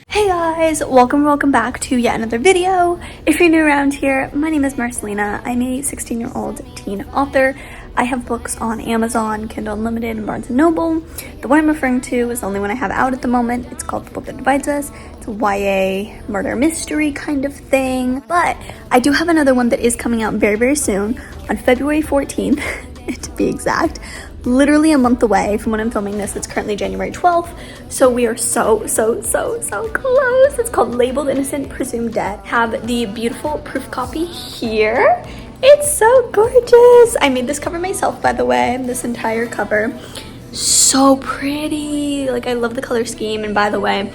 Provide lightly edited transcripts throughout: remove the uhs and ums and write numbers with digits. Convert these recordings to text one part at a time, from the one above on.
Hey guys, welcome back to yet another video. If you're new around here, my name is Marcelina. I'm a 16-year-old teen author. I have books on Amazon, Kindle Unlimited, and Barnes & Noble. The one I'm referring to is the only one I have out at the moment. It's called The Book That Divides Us. It's a YA murder mystery kind of thing. But I do have another one that is coming out very soon on February 14th, to be exact. Literally a month away from when I'm filming this. It's currently January 12th, so we are so close. It's called Labeled Innocent, Presumed Dead. Have the beautiful proof copy here. It's so gorgeous. I made this cover myself, by the way, this entire cover. So pretty. Like, I love the color scheme, and by the way,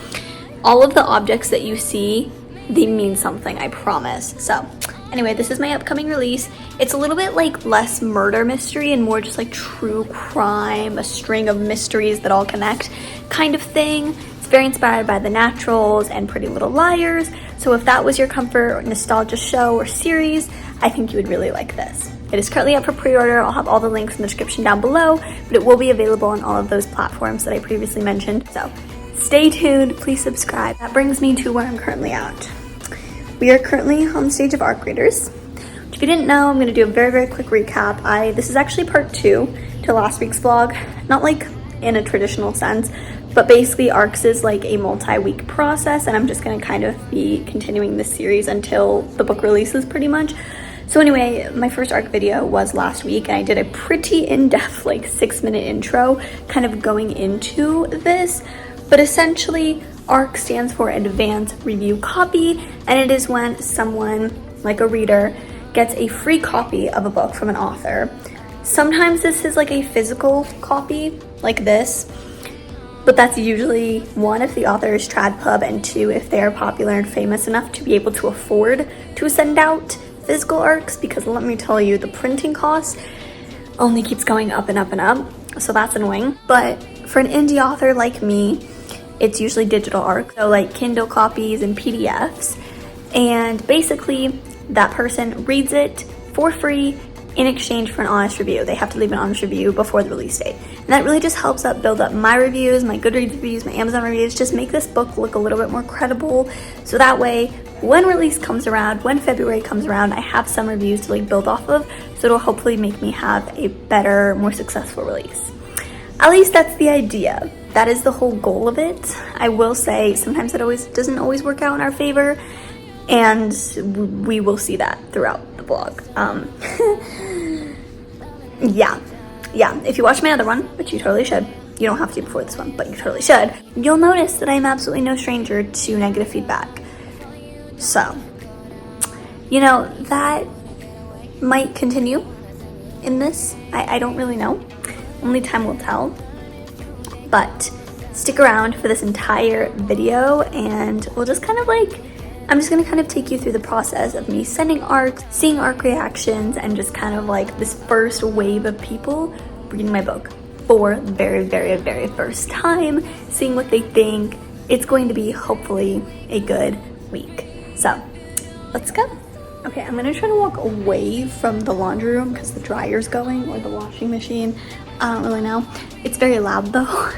all of the objects that you see, they mean something, I promise. So anyway, this is my upcoming release. It's a little bit like less murder mystery and more just like true crime, a string of mysteries that all connect kind of thing. It's very inspired by The Naturals and Pretty Little Liars. So if that was your comfort or nostalgia show or series, I think you would really like this. It is currently up for pre-order. I'll have all the links in the description down below, but it will be available on all of those platforms that I previously mentioned. So stay tuned, please subscribe. That brings me to where I'm currently at. We are currently on the stage of ARC readers. If you didn't know, I'm going to do a very quick recap. This is actually part 2 to last week's vlog. Not like in a traditional sense, but basically ARCs is like a multi-week process, and I'm just going to kind of be continuing this series until the book releases pretty much. So anyway, my first ARC video was last week, and I did a pretty in-depth like 6-minute intro kind of going into this, but essentially ARC stands for Advanced Review Copy, and it is when someone, like a reader, gets a free copy of a book from an author. Sometimes this is like a physical copy, like this, but that's usually 1, if the author is trad pub, and 2, if they are popular and famous enough to be able to afford to send out physical ARCs, because let me tell you, the printing cost only keeps going up and up, so that's annoying. But for an indie author like me, it's usually digital ARC, so like Kindle copies and PDFs, and basically that person reads it for free in exchange for an honest review. They have to leave an honest review before the release date, and that really just helps build up my reviews, my Goodreads reviews, my Amazon reviews, just make this book look a little bit more credible, so that way when release comes around, when February comes around, I have some reviews to like build off of, so it'll hopefully make me have a better, more successful release. At least that's the idea. That is the whole goal of it. I will say sometimes it doesn't always work out in our favor, and we will see that throughout the vlog. Yeah. If you watch my other one, which you totally should, you don't have to before this one, but you totally should, you'll notice that I'm absolutely no stranger to negative feedback. So, you know, that might continue in this. I don't really know. Only time will tell. But stick around for this entire video, and we'll just kind of like, I'm just gonna kind of take you through the process of me sending ARCs, seeing ARC reactions, and just kind of like this first wave of people reading my book for the very first time, seeing what they think. It's going to be hopefully a good week. So let's go. Okay, I'm gonna try to walk away from the laundry room because the dryer's going, or the washing machine. I don't really know. It's very loud though.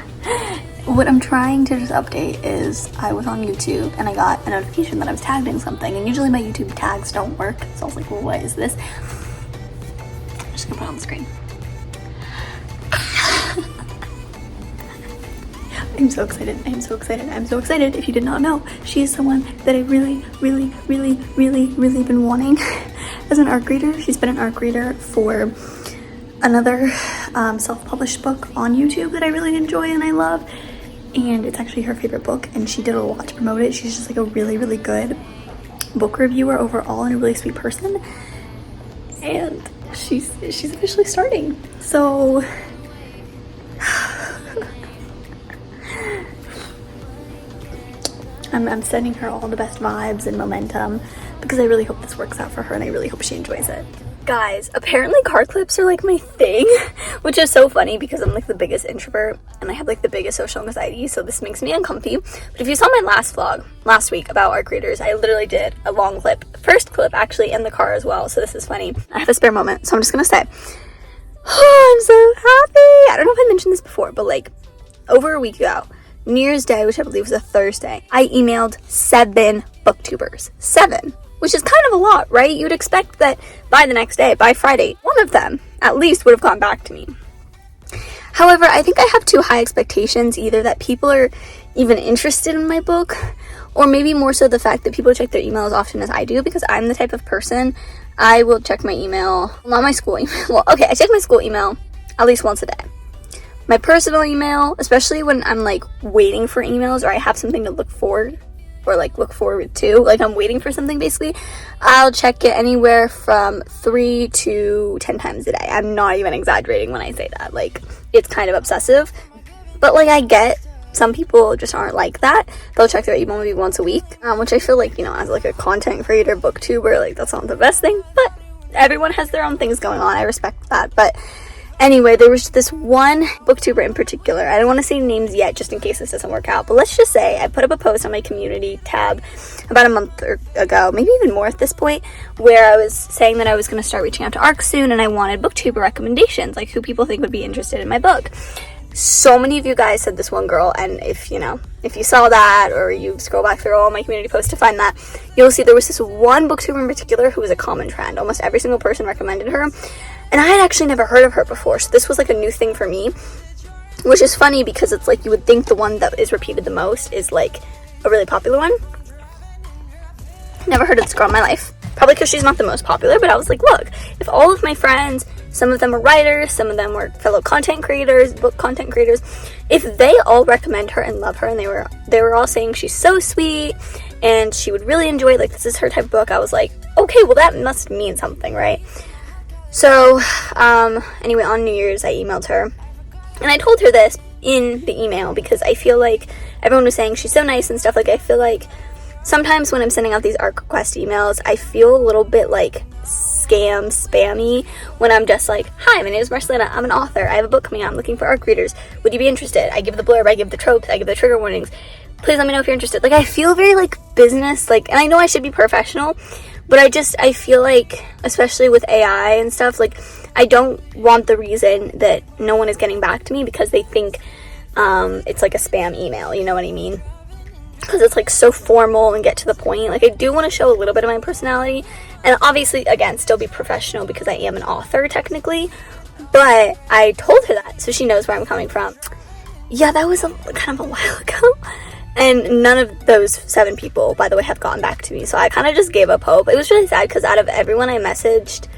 What I'm trying to just update is I was on YouTube and I got a notification that I was tagged in something, and usually my YouTube tags don't work, so I was like, well, what is this? I'm just gonna put it on the screen. I'm so excited. If you did not know, she is someone that I really been wanting as an ARC reader. She's been an ARC reader for another self-published book on YouTube that I really enjoy and I love, and it's actually her favorite book, and she did a lot to promote it. She's just like a really good book reviewer overall, and a really sweet person, and she's officially starting. So I'm sending her all the best vibes and momentum because I really hope this works out for her, and I really hope she enjoys it. Guys, apparently card clips are like my thing, which is so funny because I'm like the biggest introvert and I have like the biggest social anxiety, so this makes me uncomfy. But if you saw my last vlog last week about ARC readers, I literally did a long clip, first clip actually, in the car as well, so this is funny. I have a spare moment, so I'm just gonna say, oh, I'm so happy. I don't know if I mentioned this before, but like over a week ago, New Year's Day, which I believe was a Thursday, I emailed 7 booktubers. 7. Which is kind of a lot, right? You'd expect that by the next day, by Friday, one of them at least would have gone back to me. However, I think I have too high expectations, either that people are even interested in my book, or maybe more so the fact that people check their email as often as I do, because I'm the type of person, I will check my email, not my school email, well, okay, I check my school email at least once a day. My personal email, especially when I'm like waiting for emails or I have something to look forward to, like I'm waiting for something basically, I'll check it anywhere from 3 to 10 times a day. I'm not even exaggerating when I say that. Like, it's kind of obsessive, but like I get some people just aren't like that. They'll check their email maybe once a week, which I feel like, you know, as like a content creator, booktuber, like that's not the best thing, but everyone has their own things going on. I respect that. But anyway, there was this one booktuber in particular. I don't want to say names yet just in case this doesn't work out, but let's just say I put up a post on my community tab about a month ago, maybe even more at this point, where I was saying that I was going to start reaching out to ARC soon and I wanted booktuber recommendations, like who people think would be interested in my book. So many of you guys said this one girl, and if you saw that or you scroll back through all my community posts to find that, you'll see there was this one booktuber in particular who was a common trend. Almost every single person recommended her. And I had actually never heard of her before, so this was like a new thing for me, which is funny because it's like you would think the one that is repeated the most is like a really popular one. Never heard of this girl in my life, probably because she's not the most popular, but I was like, look, if all of my friends, some of them were writers, some of them were fellow content creators, book content creators, if they all recommend her and love her, and they were all saying she's so sweet and she would really enjoy it, like this is her type of book, I was like, okay, well that must mean something, right? So, anyway, on New Year's, I emailed her, and I told her this in the email, because I feel like everyone was saying she's so nice and stuff. Like, I feel like sometimes when I'm sending out these ARC request emails, I feel a little bit like spammy, when I'm just like, hi, my name is Marcelina, I'm an author, I have a book coming out, I'm looking for ARC readers, would you be interested? I give the blurb, I give the tropes, I give the trigger warnings, please let me know if you're interested. Like, I feel very like business, like, and I know I should be professional, but I feel like, especially with AI and stuff, like, I don't want the reason that no one is getting back to me because they think it's like a spam email, you know what I mean? Because it's like so formal and get to the point. Like, I do want to show a little bit of my personality, and obviously, again, still be professional because I am an author technically, but I told her that, so she knows where I'm coming from. Yeah, that was kind of a while ago. And none of those 7 people, by the way, have gotten back to me. So I kind of just gave up hope. It was really sad because out of everyone I messaged,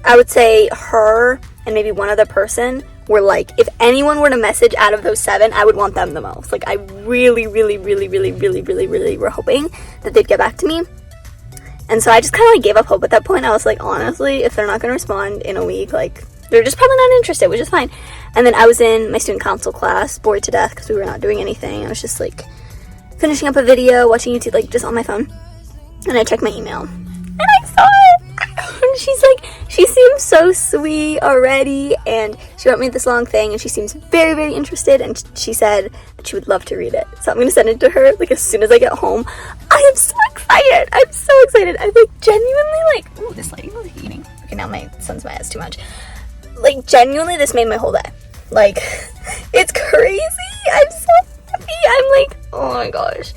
I would say her and maybe one other person were like, if anyone were to message out of those 7, I would want them the most. Like, I really were hoping that they'd get back to me. And so I just kind of like gave up hope at that point. I was like, honestly, if they're not going to respond in a week, like, they're just probably not interested, which is fine. And then I was in my student council class, bored to death because we were not doing anything. I was just like finishing up a video, watching YouTube, like just on my phone. And I checked my email and I saw it. And she's like, she seems so sweet already. And she wrote me this long thing and she seems very interested. And she said that she would love to read it. So I'm going to send it to her like as soon as I get home. I am so excited. I'm so excited. I'm like genuinely like, oh, this lighting was heating. Okay, now my sun's my eyes too much. Like, genuinely, this made my whole day. Like, it's crazy. I'm so happy. I'm like, oh my gosh.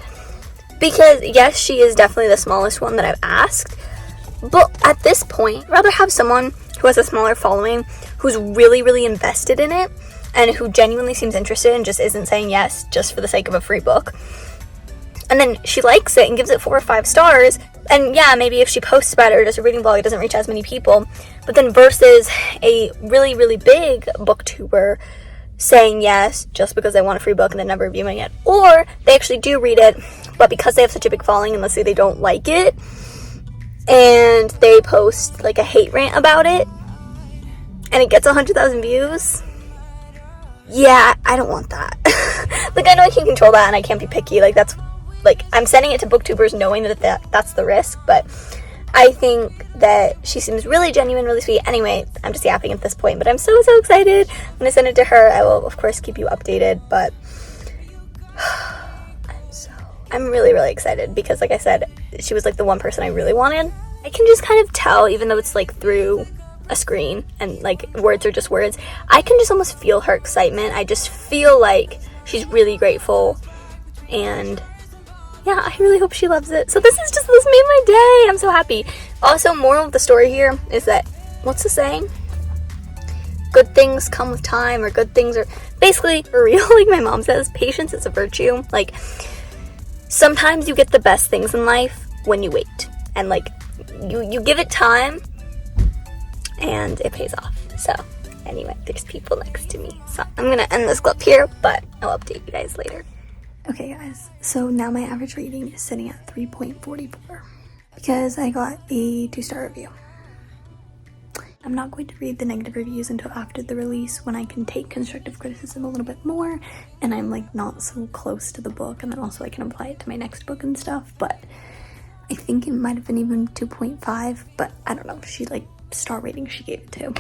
Because, yes, she is definitely the smallest one that I've asked. But at this point, I'd rather have someone who has a smaller following, who's really invested in it, and who genuinely seems interested and just isn't saying yes just for the sake of a free book. And then she likes it and gives it 4 or 5 stars. And yeah, maybe if she posts about it or does a reading blog, it doesn't reach as many people. But then versus a really big booktuber saying yes just because they want a free book and then never reviewing it. Or they actually do read it, but because they have such a big following and let's say they don't like it, and they post like a hate rant about it, and it gets 100,000 views. Yeah, I don't want that. Like, I know I can control that and I can't be picky. Like, that's like, I'm sending it to booktubers knowing that that's the risk, but I think that she seems really genuine, really sweet. Anyway, I'm just yapping at this point, but I'm so excited. I'm gonna send it to her. I will, of course, keep you updated, but I'm really excited because, like I said, she was like the one person I really wanted. I can just kind of tell, even though it's like through a screen and like words are just words, I can just almost feel her excitement. I just feel like she's really grateful, and yeah, I really hope she loves it. So this made my day. I'm so happy. Also, moral of the story here is that, what's the saying? Good things come with time, or good things are, basically, for real, like my mom says, patience is a virtue. Like, sometimes you get the best things in life when you wait. And like, you give it time, and it pays off. So, anyway, there's people next to me. So, I'm gonna end this clip here, but I'll update you guys later. Okay guys, so now my average rating is sitting at 3.44 because I got a 2-star review. I'm not going to read the negative reviews until after the release, when I can take constructive criticism a little bit more and I'm like not so close to the book, and then also I can apply it to my next book and stuff. But I think it might have been even 2.5, but I don't know, she like star rating she gave it to.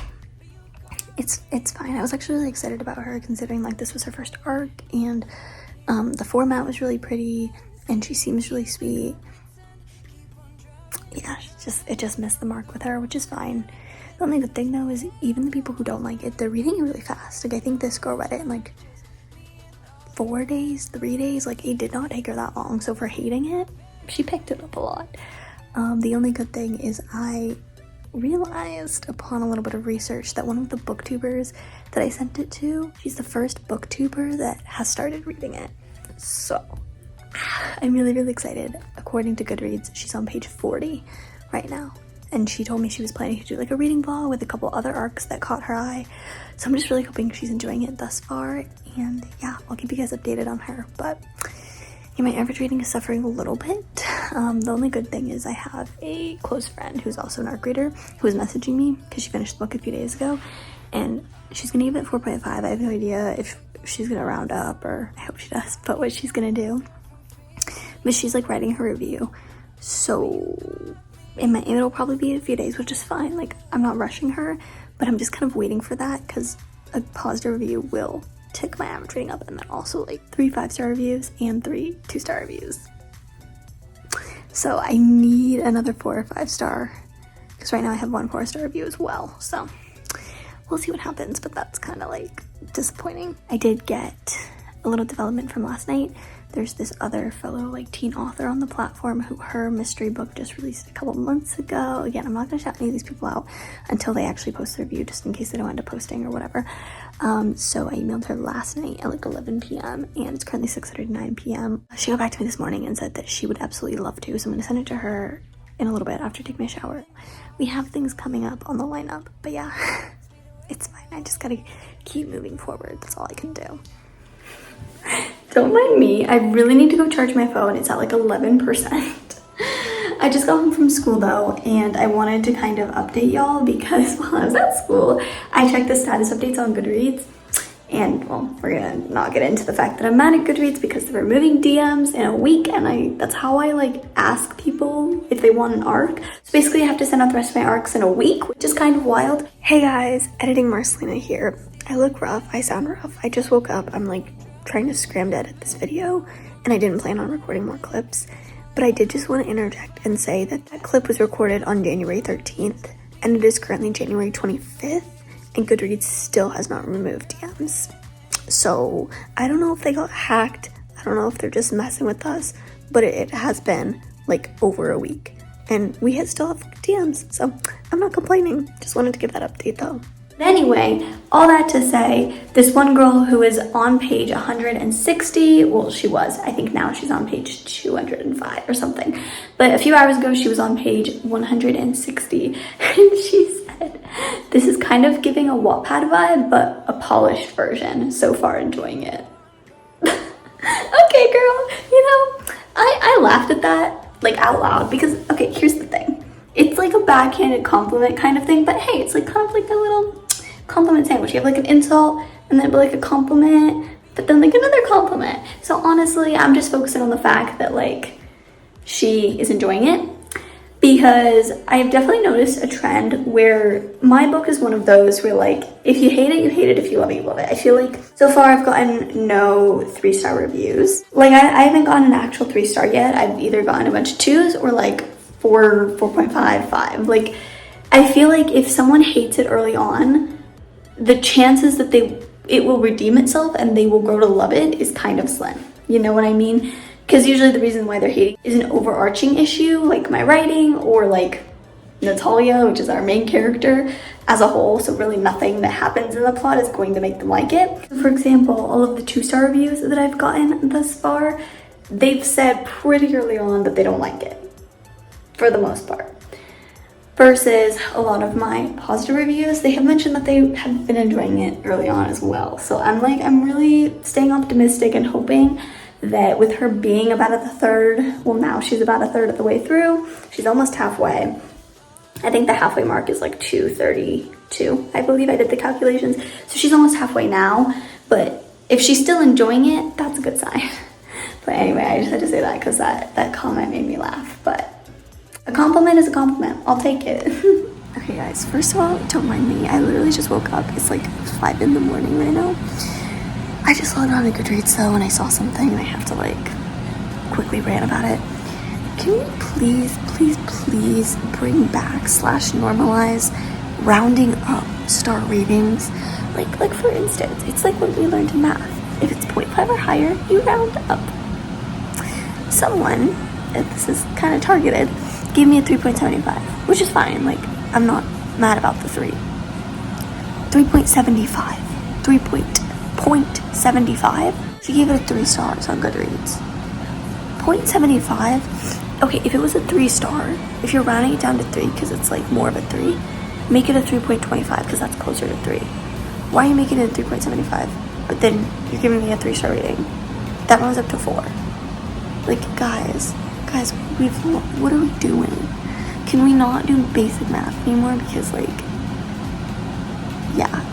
It's fine. I was actually really excited about her, considering like this was her first arc, and the format was really pretty, and she seems really sweet. Yeah, it just missed the mark with her, which is fine. The only good thing though is even the people who don't like it, they're reading it really fast. Like I think this girl read it in like 4 days, 3 days. Like it did not take her that long. So for hating it, she picked it up a lot. The only good thing is I realized upon a little bit of research that one of the booktubers that I sent it to, she's the first booktuber that has started reading it. So I'm really, really excited. According to Goodreads, she's on page 40 right now. And she told me she was planning to do like a reading vlog with a couple other arcs that caught her eye. So I'm just really hoping she's enjoying it thus far. And yeah, I'll keep you guys updated on her. But yeah, my average rating is suffering a little bit. The only good thing is I have a close friend who's also an arc reader who was messaging me because she finished the book a few days ago. And she's going to give it 4.5. I have no idea if she's going to round up, or I hope she does, but what she's going to do. But she's like writing her review. So it'll probably be a few days, which is fine. Like I'm not rushing her, but I'm just kind of waiting for that because a positive review will tick my average rating up, and then also like 3 5-star reviews and 3 2-star reviews. So I need another 4 or 5-star, because right now I have 1 4-star review as well. So we'll see what happens, but that's kind of like disappointing. I did get a little development from last night. There's this other fellow like teen author on the platform who her mystery book just released a couple months ago. Again, I'm not gonna shout any of these people out until they actually post their review, just in case they don't end up posting or whatever. So I emailed her last night at like 11 p.m. and it's currently 6:39 p.m. She got back to me this morning and said that she would absolutely love to, so I'm gonna send it to her in a little bit after I take my shower. We have things coming up on the lineup, but yeah, it's fine. I just gotta keep moving forward. That's all I can do. Don't mind me. I really need to go charge my phone. It's at like 11%. I just got home from school though, and I wanted to kind of update y'all because while I was at school, I checked the status updates on Goodreads. And well, we're gonna not get into the fact that I'm mad at Goodreads because they're removing DMs in a week, and that's how I like ask people if they want an arc. So basically I have to send out the rest of my arcs in a week, which is kind of wild. Hey guys, editing Marcelina here. I look rough, I sound rough. I just woke up, I'm like trying to scram to edit this video, and I didn't plan on recording more clips, but I did just want to interject and say that that clip was recorded on January 13th, and it is currently January 25th, and Goodreads still has not removed DMs. So I don't know if they got hacked, I don't know if they're just messing with us, but it has been like over a week, and we still have DMs, so I'm not complaining. Just wanted to give that update though. But anyway, all that to say, this one girl who is on page 160, well, she was, I think now she's on page 205 or something. But a few hours ago, she was on page 160, and she said, this is kind of giving a Wattpad vibe, but a polished version. So far, enjoying it. Okay, girl, I laughed at that, like, out loud, because, okay, here's the thing. It's like a backhanded compliment kind of thing, but hey, it's like kind of like a little compliment sandwich. You have like an insult, and then like a compliment, but then like another compliment. So honestly, I'm just focusing on the fact that like she is enjoying it, because I've definitely noticed a trend where my book is one of those where like if you hate it, you hate it. If you love it, you love it. I feel like so far I've gotten no 3-star reviews. Like I haven't gotten an actual 3-star yet. I've either gotten a bunch of 2s or like 4, 4.5, 5. Like I feel like if someone hates it early on, the chances that they it will redeem itself and they will grow to love it is kind of slim. You know what I mean? Because usually the reason why they're hating is an overarching issue, like my writing or like Natalia, which is our main character, as a whole. So really nothing that happens in the plot is going to make them like it. For example, all of the 2-star reviews that I've gotten thus far, they've said pretty early on that they don't like it, for the most part. Versus a lot of my positive reviews, they have mentioned that they have been enjoying it early on as well. So I'm really staying optimistic and hoping that with her being about at the third, well now she's about a third of the way through, she's almost halfway. I think the halfway mark is like 232, I believe I did the calculations. So she's almost halfway now, but if she's still enjoying it, that's a good sign. But anyway, I just had to say that because that comment made me laugh. But a compliment is a compliment. I'll take it. Okay guys, first of all, don't mind me. I literally just woke up. It's like 5 in the morning right now. I just logged on to Goodreads though and I saw something and I have to like quickly rant about it. Can you please bring back / normalize rounding up star ratings? Like for instance, it's like what we learned in math. If it's 0.5 or higher, you round up. Someone, this is kind of targeted, gave me a 3.75, which is fine. Like, I'm not mad about the 3. 3.75. 3.75. She gave it a 3 stars on Goodreads. 0.75. Okay, if it was a 3 star, if you're rounding it down to 3 because it's like more of a 3, make it a 3.25 because that's closer to 3. Why are you making it a 3.75? But then you're giving me a 3-star rating. That one was up to 4. Like, guys, what are we doing? Can we not do basic math anymore? Because like, yeah.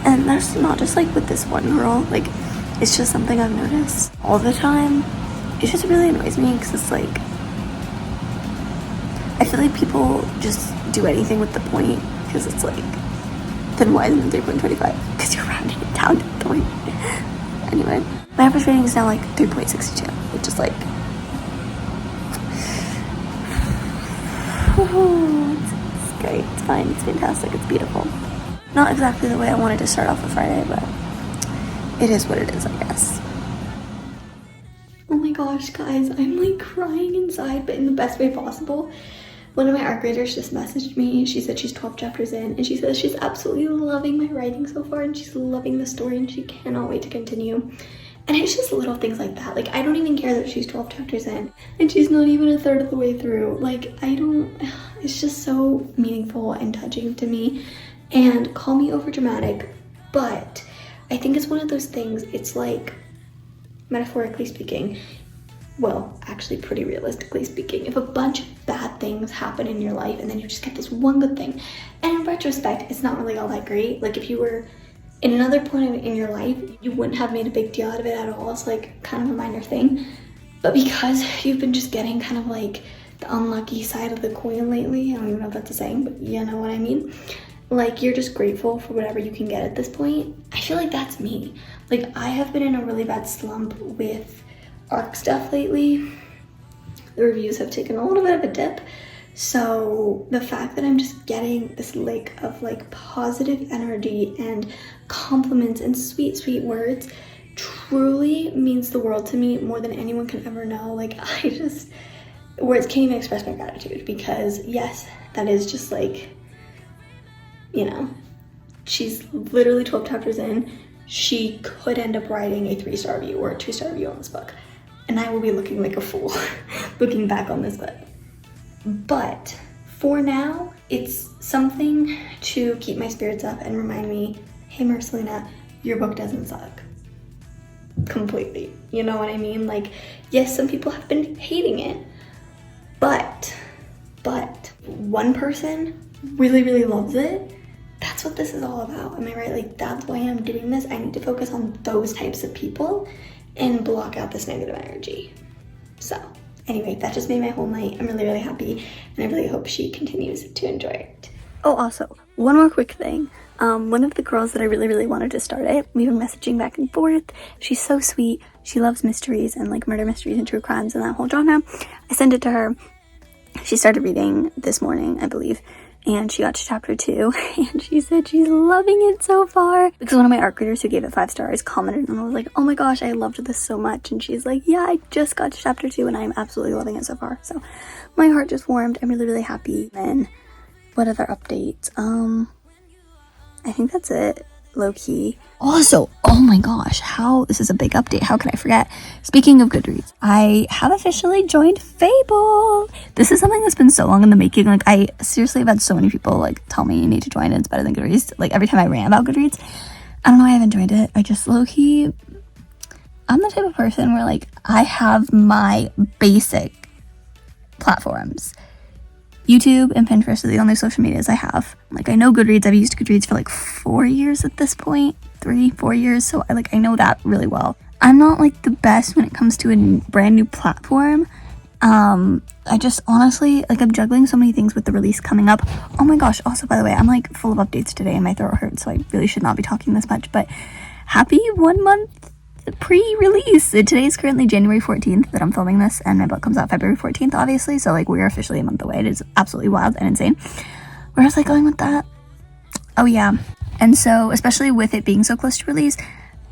And that's not just like with this one girl, like it's just something I've noticed all the time. It just really annoys me because it's like, I feel like people just do anything with the point because it's like, then why isn't it 3.25? Because you're rounding it down to 3. Anyway, my average rating is now like 3.62, which is like, it's great, it's fine, it's fantastic, it's beautiful. Not exactly the way I wanted to start off a Friday, but it is what it is, I guess. Oh my gosh, guys, I'm like crying inside, but in the best way possible. One of my art graders just messaged me. She said she's 12 chapters in, and she says she's absolutely loving my writing so far, and she's loving the story, and she cannot wait to continue. And it's just little things like that. Like, I don't even care that she's 12 chapters in, and she's not even a third of the way through. Like, it's just so meaningful and touching to me. And call me over dramatic, but I think it's one of those things, it's like, metaphorically speaking, well, actually pretty realistically speaking, if a bunch of bad things happen in your life and then you just get this one good thing, and in retrospect, it's not really all that great. Like if you were in another point in your life, you wouldn't have made a big deal out of it at all. It's like kind of a minor thing. But because you've been just getting kind of like the unlucky side of the coin lately, I don't even know if that's a saying, but you know what I mean? Like you're just grateful for whatever you can get at this point. I feel like that's me. Like I have been in a really bad slump with ARC stuff lately. The reviews have taken a little bit of a dip. So the fact that I'm just getting this lake of like positive energy and compliments and sweet, sweet words truly means the world to me, more than anyone can ever know. Like words can't even express my gratitude, because yes, that is just like, you know, she's literally 12 chapters in. She could end up writing a 3-star review or a 2-star review on this book, and I will be looking like a fool looking back on this book. But for now, it's something to keep my spirits up and remind me, hey Marcelina, your book doesn't suck completely. You know what I mean? Like, yes, some people have been hating it, but one person really, really loves it. That's what this is all about. Am I right? Like, that's why I'm doing this. I need to focus on those types of people and block out this negative energy. So anyway, that just made my whole night. I'm really, really happy, and I really hope she continues to enjoy it. Oh, also, one more quick thing. One of the girls that I really, really wanted to start it, we've been messaging back and forth. She's so sweet. She loves mysteries and like murder mysteries and true crimes and that whole genre. I sent it to her. She started reading this morning, I believe. and she got to chapter 2 and she said she's loving it so far, because one of my art readers who gave it 5 stars commented, and I was like, oh my gosh, I loved this so much, and she's like, yeah, I just got to chapter 2 and I'm absolutely loving it so far. So my heart just warmed. I'm really happy. And what other updates? I think that's it, low-key. Also, oh my gosh, this is a big update, how could I forget? Speaking of Goodreads, I have officially joined Fable. This is something that's been so long in the making. Like, I seriously have had so many people like tell me you need to join it, it's better than Goodreads. Like, every time I rant about Goodreads, I don't know, I haven't joined it. I just low-key, I'm the type of person where like I have my basic platforms. YouTube and Pinterest are the only social medias I have. Like, I know Goodreads, I've used Goodreads for like 4 years at this point, 3-4 years, so I know that really well. I'm not like the best when it comes to a brand new platform. I just honestly, like, I'm juggling so many things with the release coming up. Oh my gosh, also, by the way, I'm like full of updates today and my throat hurts, so I really should not be talking this much, but happy 1 month pre-release. Today is currently January 14th that I'm filming this, and my book comes out February 14th, obviously, so like we're officially a month away. It is absolutely wild and insane. Where was I going with that? Oh yeah, and so especially with it being so close to release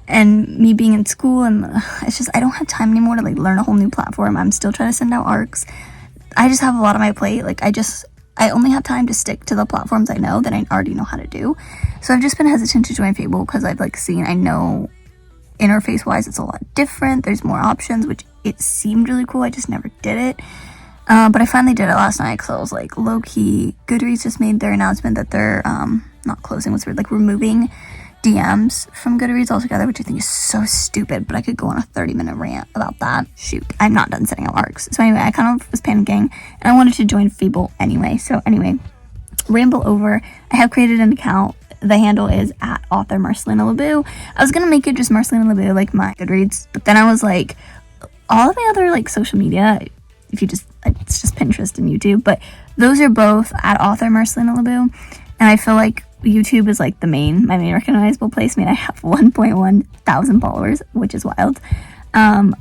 and me being in school, and it's just I don't have time anymore to like learn a whole new platform. I'm still trying to send out arcs. I just have a lot on my plate. Like, I only have time to stick to the platforms I know that I already know how to do. So I've just been hesitant to join Fable because I've like seen, I know interface wise it's a lot different, there's more options, which it seemed really cool. I just never did it, but I finally did it last night because I was like, low-key, Goodreads just made their announcement that they're not closing, what's weird, like removing DMs from Goodreads altogether, which I think is so stupid, but I could go on a 30-minute rant about that. Shoot, I'm not done setting out arcs. So anyway, I kind of was panicking and I wanted to join Fable anyway. So anyway, ramble over. I have created an account. The handle is at author Marcelina Laboo. I was gonna make it just Marcelina Laboo, like my Goodreads, but then I was like, all of my other like social media, if you just, it's just Pinterest and YouTube, but those are both at author Marcelina Laboo, and I feel like YouTube is like my main recognizable place. I mean, I have 1.1 thousand followers, which is wild,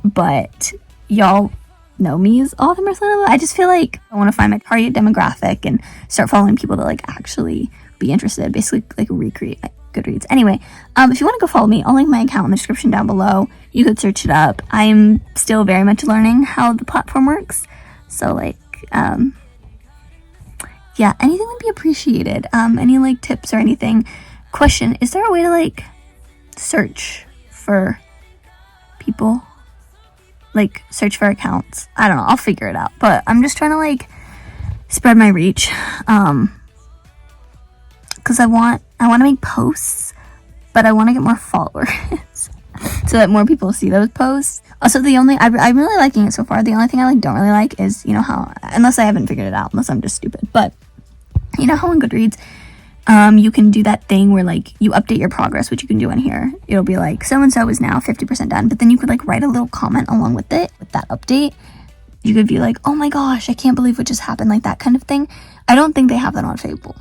but y'all know me as author Marcelina Laboo. I just feel like I want to find my target demographic and start following people that like actually be interested, basically like recreate Goodreads. Anyway, if you want to go follow me, I'll link my account in the description down below. You could search it up. I'm still very much learning how the platform works, so like yeah, anything would be appreciated. Any like tips or anything. Question, is there a way to like search for people, like search for accounts? I don't know, I'll figure it out, but I'm just trying to like spread my reach, because I want to make posts, but I want to get more followers so that more people see those posts. Also, I'm really liking it so far. The only thing I like don't really like is, you know how, unless I haven't figured it out, unless I'm just stupid, but you know how on Goodreads you can do that thing where like you update your progress, which you can do in here. It'll be like so and so is now 50% done, but then you could like write a little comment along with it, with that update. You could be like, oh my gosh, I can't believe what just happened, like that kind of thing. I don't think they have that on Fable,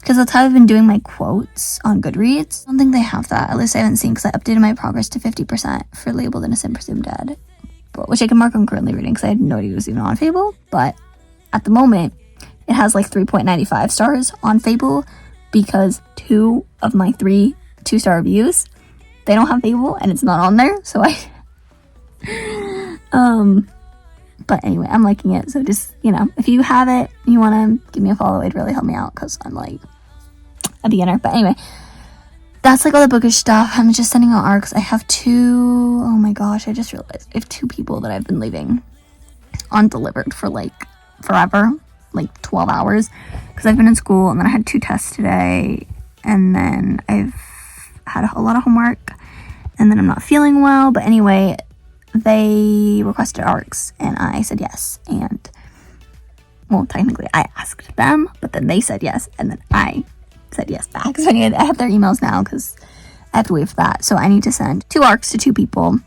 because that's how I've been doing my quotes on Goodreads. I don't think they have that. At least I haven't seen, because I updated my progress to 50% for Labeled Innocent Presumed Dead, which I can mark I'm currently reading because I had no idea it was even on Fable. But at the moment, it has like 3.95 stars on Fable because 2 of my 3 2-star reviews, they don't have Fable and it's not on there. So but anyway, I'm liking it. So just, you know, if you have it, you want to give me a follow, it'd really help me out because I'm like a beginner. But anyway, that's like all the bookish stuff. I'm just sending out arcs. I have 2, oh my gosh, I just realized I have 2 people that I've been leaving undelivered for like forever, like 12 hours, because I've been in school and then I had 2 tests today and then I've had a lot of homework and then I'm not feeling well. But anyway, they requested arcs and I said yes, and well, technically I asked them, but then they said yes and then I said yes back. So anyway, I have their emails now because I have to wait for that. So I need to send 2 arcs to 2 people,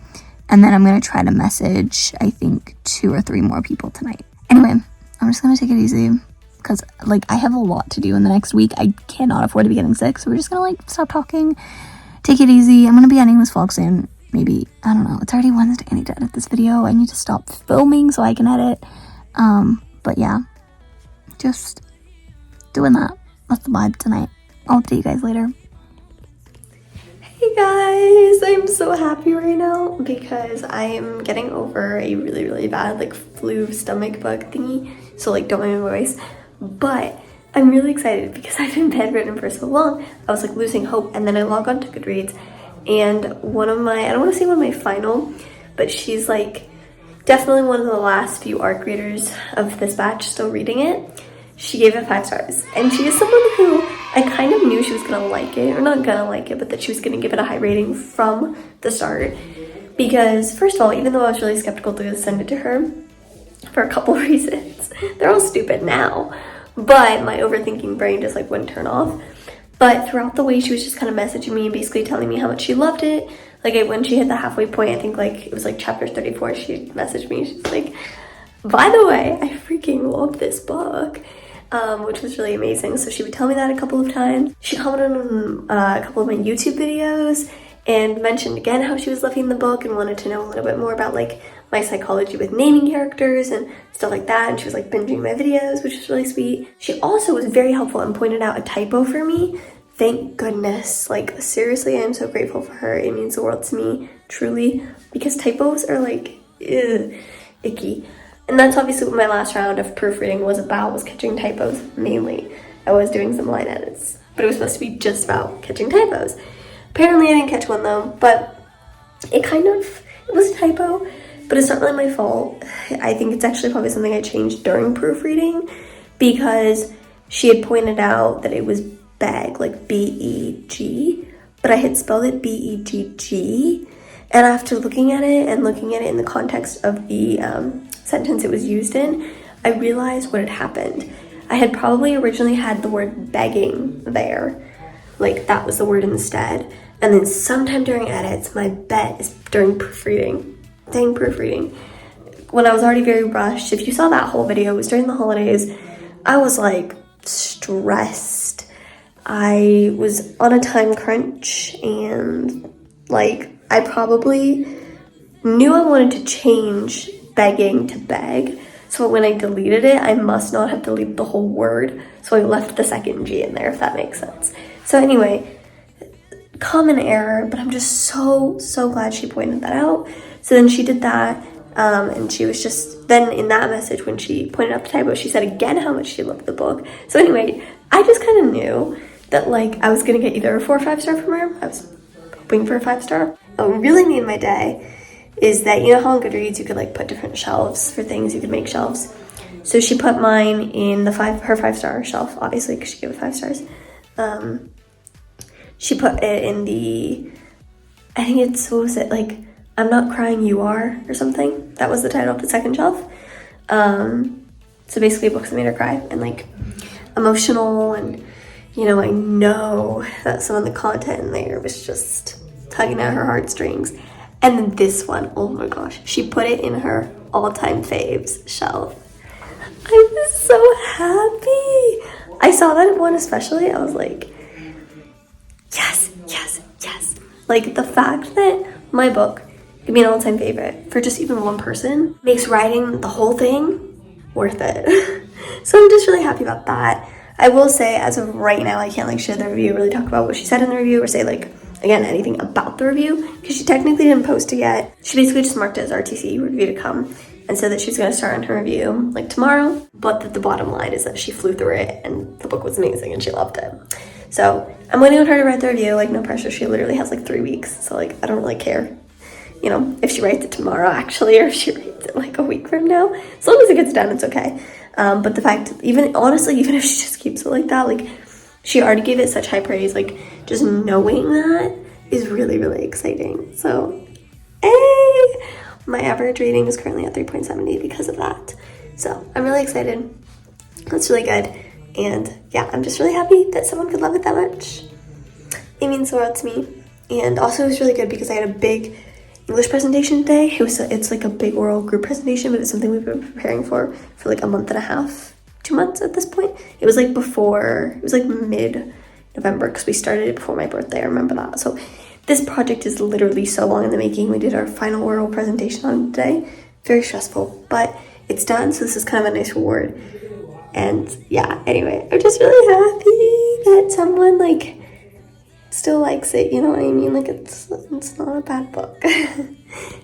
and then I'm going to try to message, I think, 2 or 3 more people tonight. Anyway, I'm just going to take it easy because like I have a lot to do in the next week. I cannot afford to be getting sick, so we're just going to like stop talking, take it easy. I'm going to be ending this vlog soon. Maybe, I don't know, it's already Wednesday. I need to edit this video. I need to stop filming so I can edit. But yeah, just doing that. That's the vibe tonight. I'll see you guys later. Hey guys, I'm so happy right now because I am getting over a really, really bad like flu stomach bug thingy. So like don't mind my voice. But I'm really excited because I've been bedridden for so long. I was like losing hope, and then I log on to Goodreads, and one of my, I don't want to say one of my final, but she's like definitely one of the last few ARC readers of this batch still reading it. She gave it 5 stars, and she is someone who I kind of knew she was gonna like it, or not gonna like it, but that she was gonna give it a high rating from the start. Because first of all, even though I was really skeptical to send it to her for a couple reasons, they're all stupid now, but my overthinking brain just like wouldn't turn off. But throughout the way, she was just kind of messaging me and basically telling me how much she loved it. Like when she hit the halfway point, I think like it was like chapter 34, she messaged me. She's like, by the way, I freaking love this book, which was really amazing. So she would tell me that a couple of times. She commented on a couple of my YouTube videos and mentioned again how she was loving the book and wanted to know a little bit more about like my psychology with naming characters and stuff like that. And she was like binging my videos, which was really sweet. She also was very helpful and pointed out a typo for me. Thank goodness. Like seriously, I am so grateful for her. It means the world to me, truly, because typos are like, icky. And that's obviously what my last round of proofreading was about, was catching typos mainly. I was doing some line edits, but it was supposed to be just about catching typos. Apparently I didn't catch one though, but it was a typo, but it's not really my fault. I think it's actually probably something I changed during proofreading, because she had pointed out that it was beg, like B-E-G, but I had spelled it B-E-G-G. And after looking at it in the context of the sentence it was used in, I realized what had happened. I had probably originally had the word begging there, like that was the word instead. And then sometime during edits, my bet is during proofreading, when I was already very rushed. If you saw that whole video, it was during the holidays. I was like stressed. I was on a time crunch, and like I probably knew I wanted to change begging to beg. So when I deleted it, I must not have deleted the whole word. So I left the second G in there, if that makes sense. So anyway, common error, but I'm just so glad she pointed that out. So then she did that, and she was just, then in that message when she pointed out the typo, she said again how much she loved the book. So anyway, I just kind of knew that like I was gonna get either a 4 or 5 star from her. I was hoping for a 5 star. What really made my day is that, you know how on Goodreads you could like put different shelves for things, you could make shelves. So she put mine in her 5 star shelf, obviously, because she gave it 5 stars. She put it in the, I think it's, what was it, like, I'm Not Crying, You Are, or something. That was the title of the second shelf. So basically books that made her cry, and like emotional, and you know, I know that some of the content in there was just tugging at her heartstrings. And then this one, oh my gosh, she put it in her all-time faves shelf. I was so happy. I saw that one especially, I was like, yes. Like the fact that my book could be an all-time favorite for just even one person makes writing the whole thing worth it. So I'm just really happy about that. I will say, as of right now, I can't like share the review, really talk about what she said in the review, or say like, again, anything about the review, because she technically didn't post it yet. She basically just marked it as RTC, review to come, and said that she's going to start on her review like tomorrow, but that the bottom line is that she flew through it and the book was amazing and she loved it. So I'm waiting on her to write the review, like no pressure. She literally has like 3 weeks, so like I don't really care, you know, if she writes it tomorrow actually, or if she writes it like a week from now. As long as it gets done, it's okay. But the fact, even honestly, even if she just keeps it like that, like she already gave it such high praise, like just knowing that is really, really exciting. So, my average rating is currently at 3.70 because of that. So I'm really excited. That's really good. And yeah, I'm just really happy that someone could love it that much. It means the world to me. And also it was really good because I had a big English presentation today. It's like a big oral group presentation, but it's something we've been preparing for like a month and a half, 2 months at this point. It was like mid-November because we started it before my birthday. I remember that. So this project is literally so long in the making. We did our final oral presentation on it today. Very stressful, but it's done. So this is kind of a nice reward. And yeah, anyway, I'm just really happy that someone like still likes it, you know what I mean? Like it's not a bad book.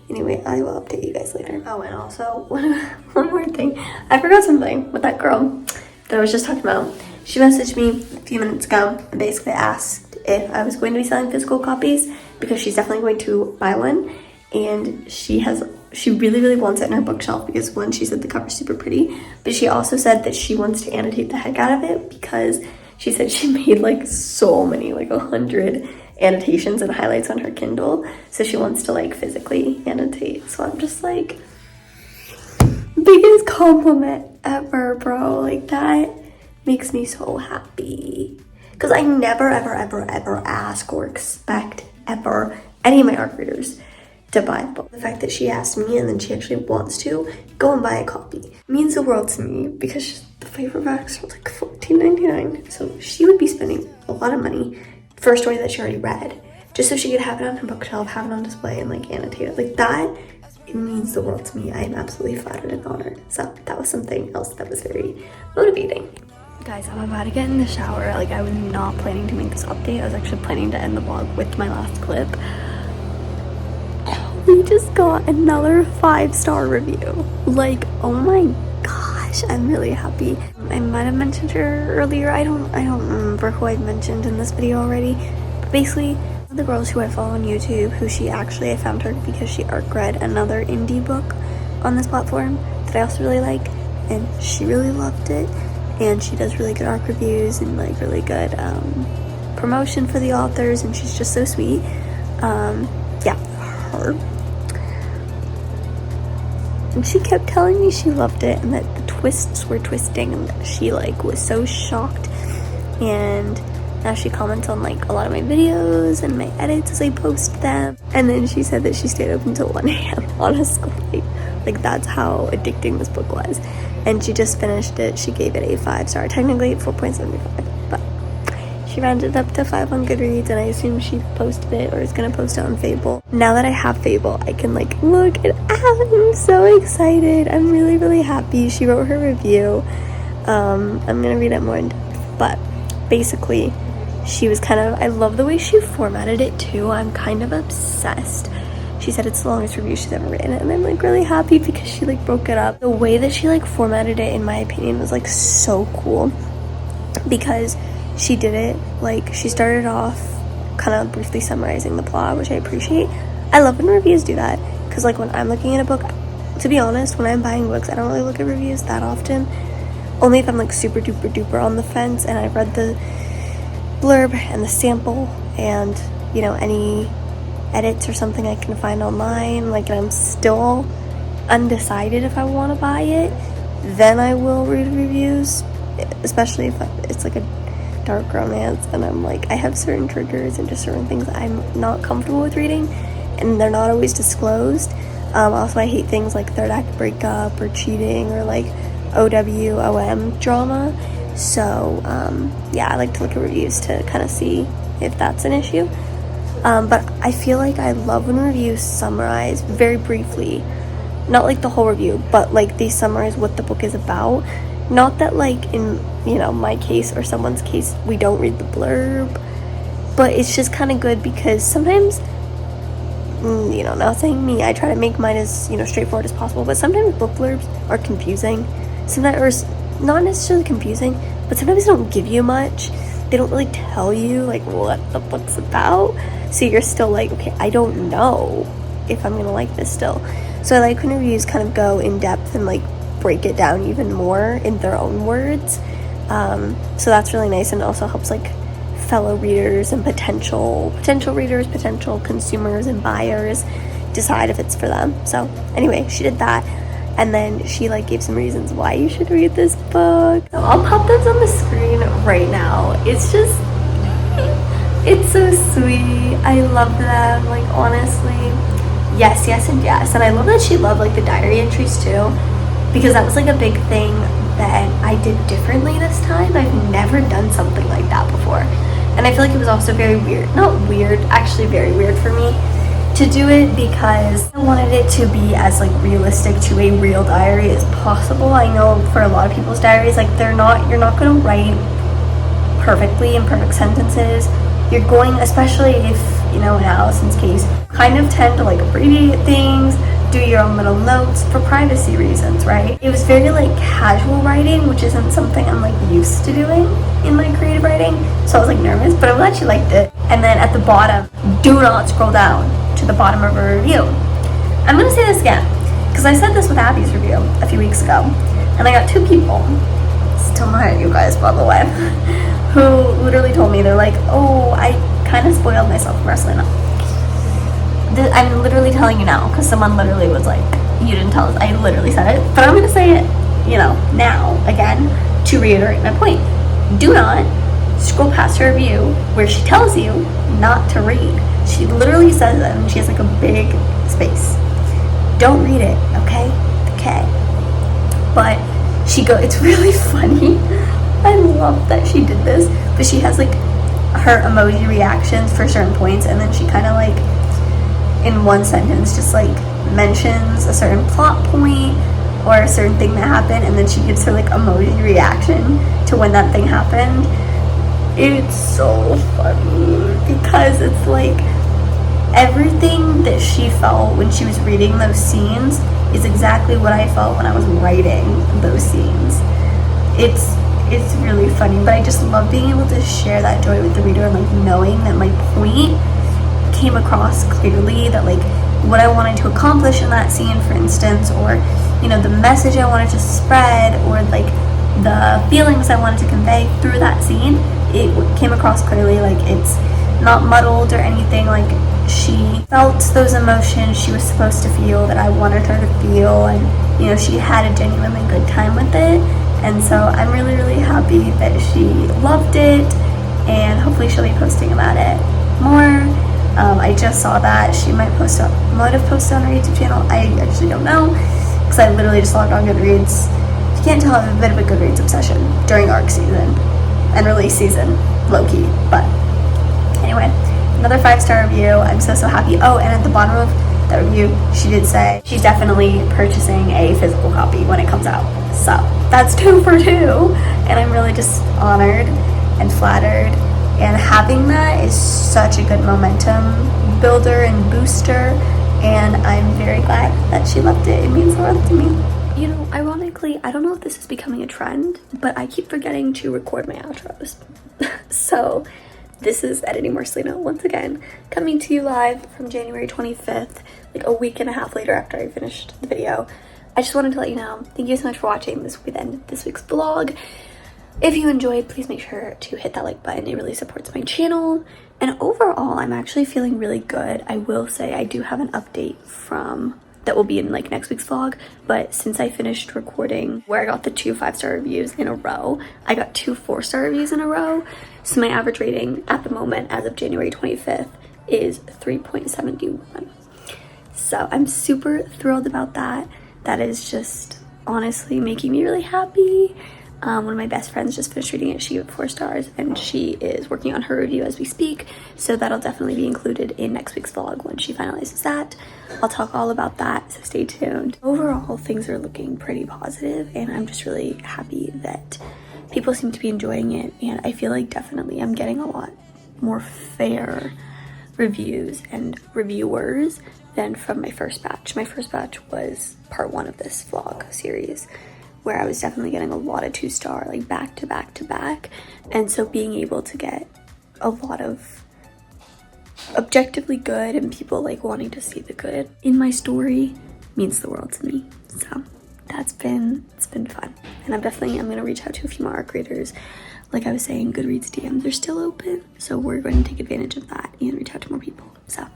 Anyway, I will update you guys later. Oh, and also one more thing. I forgot something with that girl that I was just talking about. She messaged me a few minutes ago and basically asked if I was going to be selling physical copies because she's definitely going to buy one. And she really, really wants it in her bookshelf because one, she said the cover's super pretty, but she also said that she wants to annotate the heck out of it because she said she made like so many, like 100 annotations and highlights on her Kindle. So she wants to like physically annotate. So I'm just like, biggest compliment ever, bro. Like that makes me so happy. Because I never, ever, ever, ever ask or expect ever any of my ARC readers to buy a book. The fact that she asked me and then she actually wants to go and buy a copy means the world to me because the paperbacks were like $14.99. So she would be spending a lot of money for a story that she already read just so she could have it on her bookshelf, have it on display, and like annotate it. Like that, it means the world to me. I am absolutely flattered and honored. So that was something else that was very motivating. Guys, I'm about to get in the shower. Like I was not planning to make this update. I was actually planning to end the vlog with my last clip. We just got another 5-star review. Like, oh my gosh, I'm really happy. I might have mentioned her earlier. I don't remember who I mentioned in this video already. But basically, one of the girls who I follow on YouTube, I found her because she ARC read another indie book on this platform that I also really like, and she really loved it. And she does really good ARC reviews and like really good promotion for the authors, and she's just so sweet. Yeah, her. And she kept telling me she loved it and that the twists were twisting and that she like was so shocked. And now she comments on like a lot of my videos and my edits as I post them. And then she said that she stayed up until 1 a.m. on a school night. Like that's how addicting this book was. And she just finished it. She gave it a 5-star, technically 4.75, but she rounded up to 5 on Goodreads, and I assume she posted it or is gonna post it on Fable. Now that I have Fable, I can like look it up. I'm so excited. I'm really, really happy. She wrote her review. I'm gonna read it more in depth, but basically she was I love the way she formatted it too. I'm kind of obsessed. She said it's the longest review she's ever written, and I'm like really happy because she like broke it up. The way that she like formatted it, in my opinion, was like so cool because she did it like she started off kind of briefly summarizing the plot, which I appreciate. I love when reviews do that because like when I'm looking at a book, to be honest, when I'm buying books, I don't really look at reviews that often, only if I'm like super duper duper on the fence and I've read the blurb and the sample and you know any edits or something I can find online, like, and I'm still undecided if I want to buy it, then I will read reviews, especially if it's like a dark romance and I'm like, I have certain triggers and just certain things I'm not comfortable with reading and they're not always disclosed. Also, I hate things like third act breakup or cheating or like OWOM drama. So yeah, I like to look at reviews to kind of see if that's an issue. But I feel like I love when reviews summarize very briefly, not like the whole review, but like they summarize what the book is about. Not that like in, you know, my case or someone's case, we don't read the blurb, but it's just kind of good because sometimes, you know, not saying me, I try to make mine as, you know, straightforward as possible, but sometimes book blurbs are confusing. Sometimes, or not necessarily confusing, but sometimes they don't give you much. They don't really tell you like what the book's about. So you're still like, okay, I don't know if I'm gonna like this still. So I like when reviews kind of go in depth and like break it down even more in their own words. So that's really nice, and also helps like fellow readers and potential readers, potential consumers and buyers decide if it's for them. So anyway, she did that, and then she like gave some reasons why you should read this book. So I'll pop those on the screen right now. It's just, it's so sweet. I love them, like honestly. Yes, yes, and yes. And I love that she loved like the diary entries too, because that was like a big thing that I did differently this time. I've never done something like that before. And I feel like it was also very weird. Not weird, actually very weird for me, to do it because I wanted it to be as like realistic to a real diary as possible. I know for a lot of people's diaries, like you're not going to write perfectly in perfect sentences. You're going, especially if, you know, in Allison's case, kind of tend to like abbreviate things, do your own little notes for privacy reasons, right? It was very like casual writing, which isn't something I'm like used to doing in my creative writing. So I was like nervous, but I'm glad she liked it. And then at the bottom, do not scroll down to the bottom of a review. I'm gonna say this again, because I said this with Abby's review a few weeks ago, and I got 2 people, still not at you guys by the way, who literally told me, they're like, oh, I kind of spoiled myself for Marcelina. I'm literally telling you now, because someone literally was like, you didn't tell us. I literally said it, but I'm going to say it, you know, now, again, to reiterate my point. Do not scroll past her review where she tells you not to read. She literally says it, and she has like a big space. Don't read it, okay? Okay. But it's really funny. I love that she did this, but she has like her emoji reactions for certain points, and then she kind of like in one sentence just like mentions a certain plot point or a certain thing that happened, and then she gives her like emoji reaction to when that thing happened. It's so funny because it's like everything that she felt when she was reading those scenes is exactly what I felt when I was writing those scenes. It's really funny, but I just love being able to share that joy with the reader and like knowing that my point came across clearly, that like what I wanted to accomplish in that scene, for instance, or you know, the message I wanted to spread, or like the feelings I wanted to convey through that scene, it came across clearly. Like it's not muddled or anything. Like she felt those emotions she was supposed to feel, that I wanted her to feel, and you know, she had a genuinely good time with it. And so I'm really, really happy that she loved it, and hopefully she'll be posting about it more. I just saw that she might have posted on her YouTube channel. I actually don't know, because I literally just logged on Goodreads. If you can't tell, I have a bit of a Goodreads obsession during ARC season and release season, low-key. But anyway, another 5-star review. I'm so happy. Oh, and at the bottom of that review, she did say she's definitely purchasing a physical copy when it comes out. So that's 2 for 2, and I'm really just honored and flattered, and having that is such a good momentum builder and booster, and I'm very glad that she loved it. It means the world to me. You know, ironically, I don't know if this is becoming a trend, but I keep forgetting to record my outros. So this is Editing Marcelina once again, coming to you live from January 25th, like a week and a half later after I finished the video. I just wanted to let you know, thank you so much for watching. This will be the end of this week's vlog. If you enjoyed, please make sure to hit that like button. It really supports my channel. And overall, I'm actually feeling really good. I will say I do have an update that will be in like next week's vlog, but since I finished recording where I got the 2 5-star reviews in a row, I got 2 4-star reviews in a row. So my average rating at the moment, as of January 25th, is 3.71. So I'm super thrilled about that. That is just honestly making me really happy. One of my best friends just finished reading it. She gave it 4 stars, and she is working on her review as we speak. So that'll definitely be included in next week's vlog when she finalizes that. I'll talk all about that, so stay tuned. Overall, things are looking pretty positive, and I'm just really happy that people seem to be enjoying it. And I feel like definitely I'm getting a lot more fair reviews and reviewers than from my first batch. My first batch was part 1 of this vlog series, where I was definitely getting a lot of 2-star, like back to back to back. And so being able to get a lot of objectively good and people like wanting to see the good in my story means the world to me. So it's been fun. And I'm gonna reach out to a few more ARC readers. Like I was saying, Goodreads DMs are still open, so we're going to take advantage of that and reach out to more people. So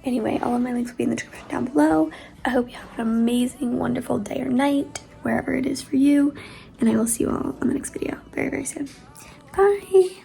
anyway, all of my links will be in the description down below. I hope you have an amazing, wonderful day or night, wherever it is for you, and I will see you all on the next video very, very soon. Bye!